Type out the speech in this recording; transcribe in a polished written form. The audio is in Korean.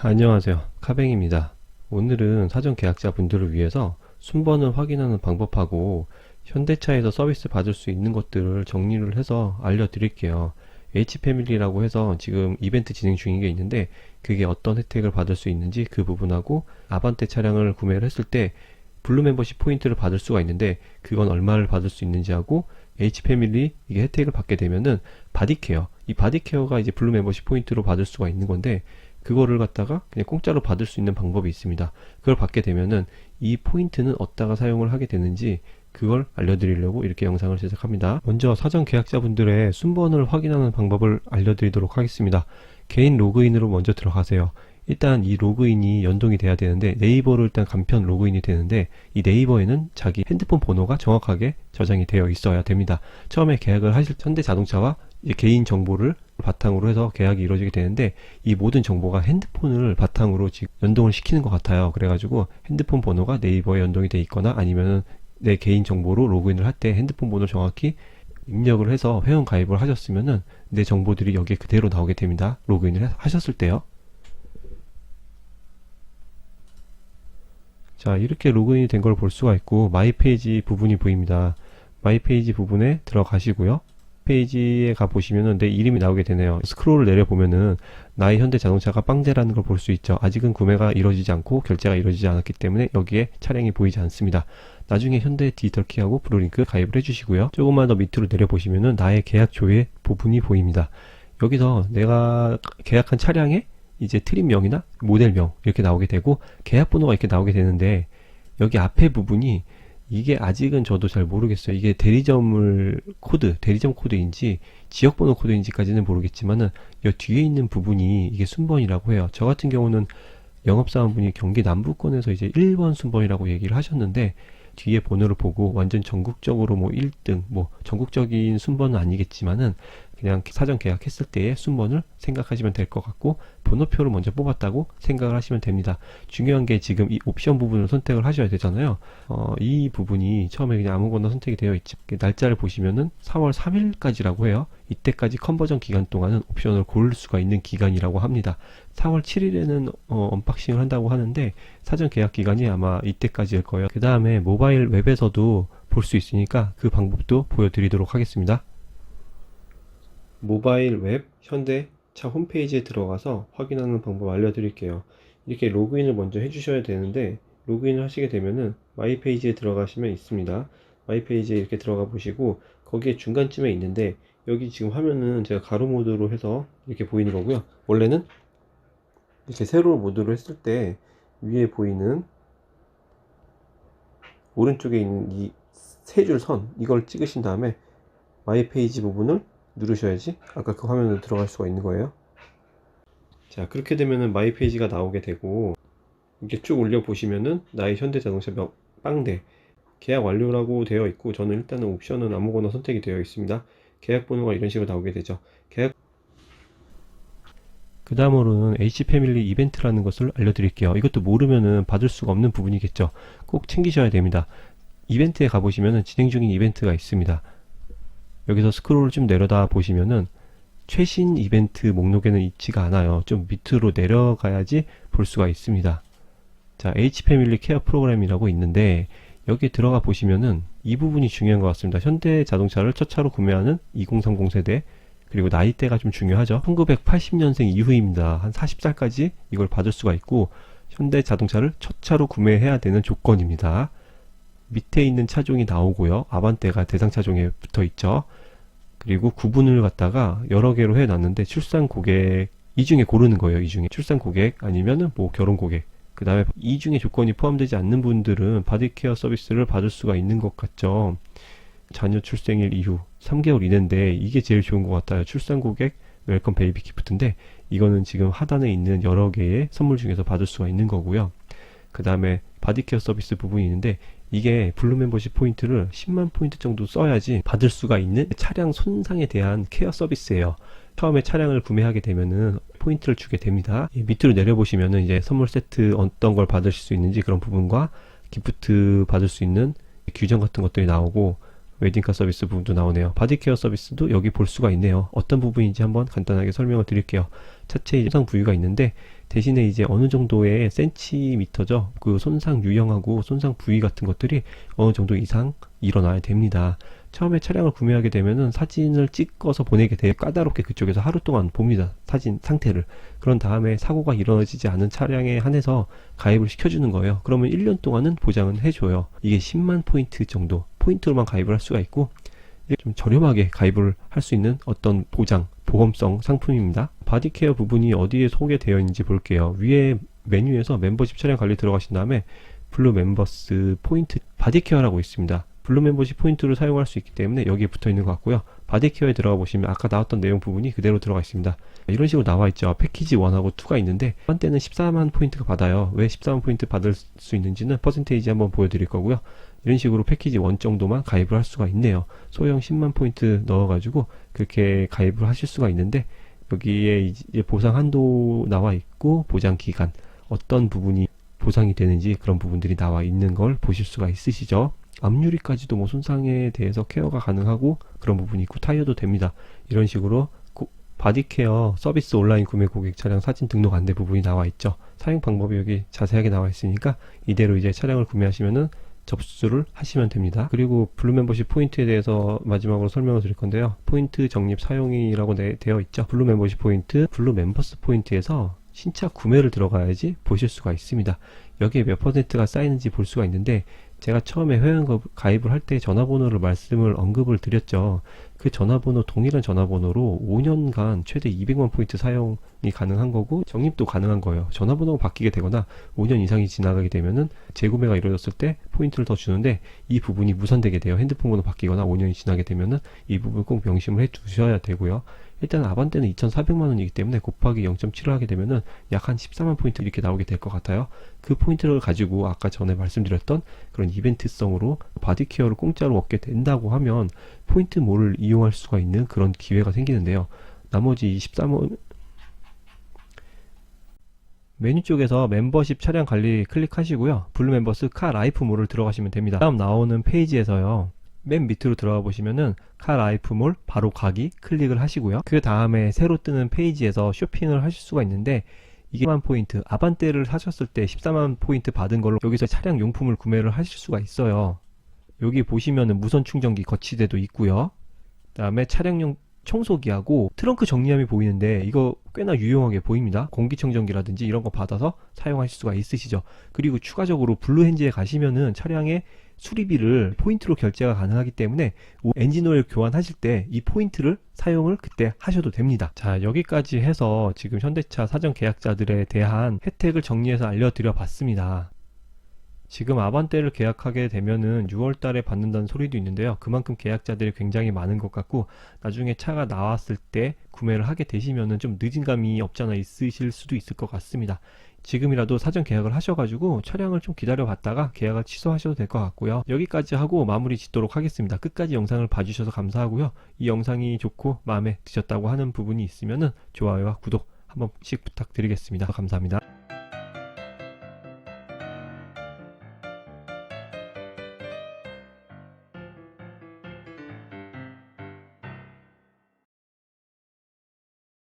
안녕하세요. 카뱅입니다. 오늘은 사전 계약자분들을 위해서 순번을 확인하는 방법하고 현대차에서 서비스 받을 수 있는 것들을 정리를 해서 알려드릴게요. H패밀리라고 해서 지금 이벤트 진행 중인 게 있는데 그게 어떤 혜택을 받을 수 있는지 그 부분하고 아반떼 차량을 구매를 했을 때 블루 멤버십 포인트를 받을 수가 있는데 그건 얼마를 받을 수 있는지 하고 H패밀리 이게 혜택을 받게 되면은 바디케어, 이 바디케어가 이제 블루 멤버십 포인트로 받을 수가 있는 건데 그거를 갖다가 그냥 공짜로 받을 수 있는 방법이 있습니다. 그걸 받게 되면은 이 포인트는 어디다가 사용을 하게 되는지 그걸 알려드리려고 이렇게 영상을 제작합니다. 먼저 사전 계약자분들의 순번을 확인하는 방법을 알려드리도록 하겠습니다. 개인 로그인으로 먼저 들어가세요. 일단 이 로그인이 연동이 돼야 되는데 네이버로 일단 간편 로그인이 되는데 이 네이버에는 자기 핸드폰 번호가 정확하게 저장이 되어 있어야 됩니다. 처음에 계약을 하실 현대자동차와 이제 개인 정보를 바탕으로 해서 계약이 이루어지게 되는데 이 모든 정보가 핸드폰을 바탕으로 지금 연동을 시키는 것 같아요. 그래가지고 핸드폰 번호가 네이버에 연동이 돼 있거나 아니면은 내 개인 정보로 로그인을 할 때 핸드폰 번호를 정확히 입력을 해서 회원 가입을 하셨으면은 내 정보들이 여기에 그대로 나오게 됩니다. 로그인을 하셨을 때요. 자, 이렇게 로그인이 된 걸 볼 수가 있고 마이 페이지 부분이 보입니다. 마이 페이지 부분에 들어가시고요. 페이지에 가보시면은 내 이름이 나오게 되네요. 스크롤을 내려보면은 나의 현대자동차가 빵제라는 걸 볼 수 있죠. 아직은 구매가 이루어지지 않고 결제가 이루어지지 않았기 때문에 여기에 차량이 보이지 않습니다. 나중에 현대 디지털키하고 브루링크 가입을 해주시고요. 조금만 더 밑으로 내려보시면은 나의 계약 조회 부분이 보입니다. 여기서 내가 계약한 차량의 이제 트림명이나 모델명 이렇게 나오게 되고 계약번호가 이렇게 나오게 되는데 여기 앞에 부분이 이게 아직은 저도 잘 모르겠어요. 이게 대리점 코드인지 지역번호 코드인지까지는 모르겠지만은 이 뒤에 있는 부분이 이게 순번이라고 해요. 저 같은 경우는 영업사원분이 경기 남부권에서 이제 1번 순번이라고 얘기를 하셨는데 뒤에 번호를 보고 완전 전국적으로 뭐 1등 뭐 전국적인 순번은 아니겠지만은 그냥 사전 계약했을 때의 순번을 생각하시면 될 것 같고 번호표를 먼저 뽑았다고 생각을 하시면 됩니다. 중요한 게 지금 이 옵션 부분을 선택을 하셔야 되잖아요. 이 부분이 처음에 그냥 아무거나 선택이 되어 있죠. 날짜를 보시면은 4월 3일까지라고 해요. 이때까지 컨버전 기간 동안은 옵션을 고를 수가 있는 기간이라고 합니다. 4월 7일에는 언박싱을 한다고 하는데 사전 계약 기간이 아마 이때까지일 거예요. 그 다음에 모바일 웹에서도 볼 수 있으니까 그 방법도 보여드리도록 하겠습니다. 모바일 웹 현대차 홈페이지에 들어가서 확인하는 방법 알려드릴게요. 이렇게 로그인을 먼저 해주셔야 되는데 로그인을 하시게 되면은 마이 페이지에 들어가시면 있습니다. 마이 페이지에 이렇게 들어가 보시고 거기에 중간쯤에 있는데 여기 지금 화면은 제가 가로 모드로 해서 이렇게 보이는 거고요. 원래는 이렇게 세로 모드로 했을 때 위에 보이는 오른쪽에 있는 이 세 줄 선 이걸 찍으신 다음에 마이 페이지 부분을 누르셔야지 아까 그 화면으로 들어갈 수가 있는 거예요. 자, 그렇게 되면은 마이 페이지가 나오게 되고 이렇게 쭉 올려 보시면은 나의 현대자동차 빵대 계약 완료라고 되어 있고 저는 일단은 옵션은 아무거나 선택이 되어 있습니다. 계약 번호가 이런 식으로 나오게 되죠. 그 다음으로는 H패밀리 이벤트라는 것을 알려드릴게요. 이것도 모르면은 받을 수가 없는 부분이겠죠. 꼭 챙기셔야 됩니다. 이벤트에 가보시면은 진행 중인 이벤트가 있습니다. 여기서 스크롤을 좀 내려다 보시면은 최신 이벤트 목록에는 있지가 않아요. 좀 밑으로 내려가야지 볼 수가 있습니다. 자, H패밀리 케어 프로그램이라고 있는데 여기 들어가 보시면은 이 부분이 중요한 것 같습니다. 현대 자동차를 첫 차로 구매하는 2030 세대 그리고 나이대가 좀 중요하죠. 1980년생 이후입니다. 한 40살까지 이걸 받을 수가 있고 현대 자동차를 첫 차로 구매해야 되는 조건입니다. 밑에 있는 차종이 나오고요. 아반떼가 대상 차종에 붙어 있죠. 그리고 구분을 갖다가 여러 개로 해놨는데 출산 고객 이 중에 고르는 거예요. 이 중에 출산 고객 아니면은 뭐 결혼 고객 그 다음에 이 중에 조건이 포함되지 않는 분들은 바디케어 서비스를 받을 수가 있는 것 같죠. 자녀 출생일 이후 3개월 이내인데 이게 제일 좋은 것 같아요. 출산 고객 웰컴 베이비 기프트인데 이거는 지금 하단에 있는 여러 개의 선물 중에서 받을 수가 있는 거고요. 그 다음에 바디케어 서비스 부분이 있는데 이게 블루 멤버십 포인트를 10만 포인트 정도 써야지 받을 수가 있는 차량 손상에 대한 케어 서비스예요. 처음에 차량을 구매하게 되면은 포인트를 주게 됩니다. 밑으로 내려보시면은 이제 선물 세트 어떤 걸 받으실 수 있는지 그런 부분과 기프트 받을 수 있는 규정 같은 것들이 나오고 웨딩카 서비스 부분도 나오네요. 바디케어 서비스도 여기 볼 수가 있네요. 어떤 부분인지 한번 간단하게 설명을 드릴게요. 차체에 손상 부위가 있는데 대신에 이제 어느 정도의 센티미터죠. 그 손상 유형하고 손상 부위 같은 것들이 어느 정도 이상 일어나야 됩니다. 처음에 차량을 구매하게 되면은 사진을 찍어서 보내게 돼요. 까다롭게 그쪽에서 하루 동안 봅니다. 사진 상태를. 그런 다음에 사고가 일어나지 않은 차량에 한해서 가입을 시켜주는 거예요. 그러면 1년 동안은 보장은 해줘요. 이게 10만 포인트 정도 포인트로만 가입을 할 수가 있고 좀 저렴하게 가입을 할 수 있는 어떤 보장, 보험성 상품입니다. 바디케어 부분이 어디에 소개되어 있는지 볼게요. 위에 메뉴에서 멤버십 차량 관리 들어가신 다음에 블루 멤버스 포인트 바디케어라고 있습니다. 블루 멤버십 포인트를 사용할 수 있기 때문에 여기에 붙어 있는 것 같고요. 바디케어에 들어가 보시면 아까 나왔던 내용 부분이 그대로 들어가 있습니다. 이런 식으로 나와 있죠. 패키지 1하고 2가 있는데 한때는 14만 포인트가 받아요. 왜 14만 포인트 받을 수 있는지는 퍼센테이지 한번 보여드릴 거고요. 이런 식으로 패키지 1 정도만 가입을 할 수가 있네요. 소형 10만 포인트 넣어가지고 그렇게 가입을 하실 수가 있는데 여기에 이제 보상 한도 나와 있고 보장 기간 어떤 부분이 보상이 되는지 그런 부분들이 나와 있는 걸 보실 수가 있으시죠. 앞유리까지도 뭐 손상에 대해서 케어가 가능하고 그런 부분이 있고 타이어도 됩니다. 이런 식으로 바디케어 서비스 온라인 구매 고객 차량 사진 등록 안내 부분이 나와 있죠. 사용 방법이 여기 자세하게 나와 있으니까 이대로 이제 차량을 구매하시면은 접수를 하시면 됩니다. 그리고 블루 멤버십 포인트에 대해서 마지막으로 설명을 드릴 건데요. 포인트 적립 사용이라고 되어 있죠. 블루 멤버십 포인트, 블루 멤버스 포인트에서 신차 구매를 들어가야지 보실 수가 있습니다. 여기에 몇 퍼센트가 쌓이는지 볼 수가 있는데 제가 처음에 회원 가입을 할 때 전화번호를 언급을 드렸죠. 그 전화번호 동일한 전화번호로 5년간 최대 200만 포인트 사용이 가능한 거고 적립도 가능한 거예요. 전화번호가 바뀌게 되거나 5년 이상이 지나가게 되면은 재구매가 이루어졌을 때 포인트를 더 주는데 이 부분이 무산되게 돼요. 핸드폰 번호 바뀌거나 5년이 지나게 되면은 이 부분 꼭 명심을 해 두셔야 되고요. 일단 아반떼는 2,400만 원이기 때문에 곱하기 0.7을 하게 되면은 약 한 14만 포인트 이렇게 나오게 될 것 같아요. 그 포인트를 가지고 아까 전에 말씀드렸던 그런 이벤트성으로 바디케어를 공짜로 얻게 된다고 하면 포인트몰을 이용할 수가 있는 그런 기회가 생기는데요. 나머지 13원 메뉴 쪽에서 멤버십 차량 관리 클릭하시고요. 블루 멤버스 카 라이프몰을 들어가시면 됩니다. 다음 나오는 페이지에서요. 맨 밑으로 들어가 보시면은 카 라이프몰 바로 가기 클릭을 하시고요. 그 다음에 새로 뜨는 페이지에서 쇼핑을 하실 수가 있는데 이게 14만 포인트, 아반떼를 사셨을 때 14만 포인트 받은 걸로 여기서 차량 용품을 구매를 하실 수가 있어요. 여기 보시면은 무선 충전기 거치대도 있고요. 그 다음에 차량용 청소기하고 트렁크 정리함이 보이는데 이거 꽤나 유용하게 보입니다. 공기청정기라든지 이런 거 받아서 사용하실 수가 있으시죠. 그리고 추가적으로 블루헨지에 가시면은 차량의 수리비를 포인트로 결제가 가능하기 때문에 엔진오일 교환하실 때 이 포인트를 사용을 그때 하셔도 됩니다. 자, 여기까지 해서 지금 현대차 사전 계약자들에 대한 혜택을 정리해서 알려드려 봤습니다. 지금 아반떼를 계약하게 되면은 6월 달에 받는다는 소리도 있는데요. 그만큼 계약자들이 굉장히 많은 것 같고 나중에 차가 나왔을 때 구매를 하게 되시면은 좀 늦은 감이 없잖아 있으실 수도 있을 것 같습니다. 지금이라도 사전 계약을 하셔가지고 차량을 좀 기다려 봤다가 계약을 취소하셔도 될 것 같고요. 여기까지 하고 마무리 짓도록 하겠습니다. 끝까지 영상을 봐주셔서 감사하고요. 이 영상이 좋고 마음에 드셨다고 하는 부분이 있으면은 좋아요와 구독 한 번씩 부탁드리겠습니다. 감사합니다.